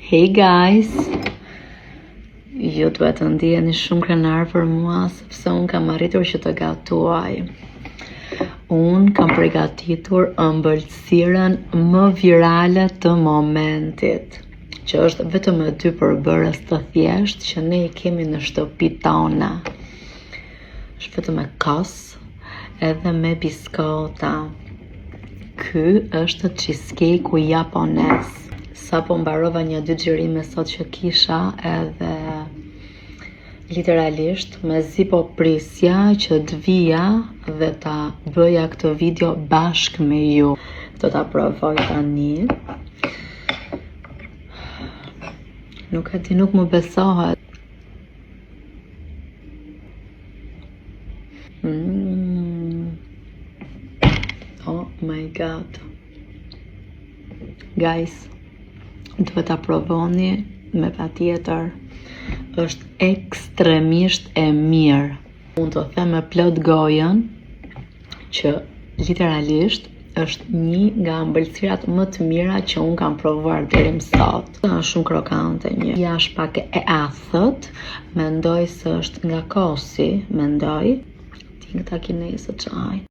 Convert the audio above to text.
Hey guys! Ju duhet të ndiheni shumë krenar për mua, sepse unë kam arritur që të gatuaj. Unë kam përgatitur ëmbëlsirën më virale të momentit, që është vetëm me 2 përbërës të thjesht që ne i kemi në shtëpi tona. Është vetëm me kos edhe me biskota. Ky është cheesecake-u japonez. Sa po mbarova 1-2 xhirime sot që kisha, edhe literalisht mezi po prisja që të vija dhe ta bëja këtë video bashkë me ju. Do ta provoj tani. Nuk e di, nuk më besohet. Oh my god. Guys, duhet ta provoni me patjetër. Është ekstremisht e mirë. Unë të them me plot gojën që literalisht është një nga ëmbëlsirat më të mira që unë kam provuar deri më sot. Është shumë krokante, një jashtë pak e athët, mendoj se është nga kosi, mendoj. Ti ta kinesë çaj.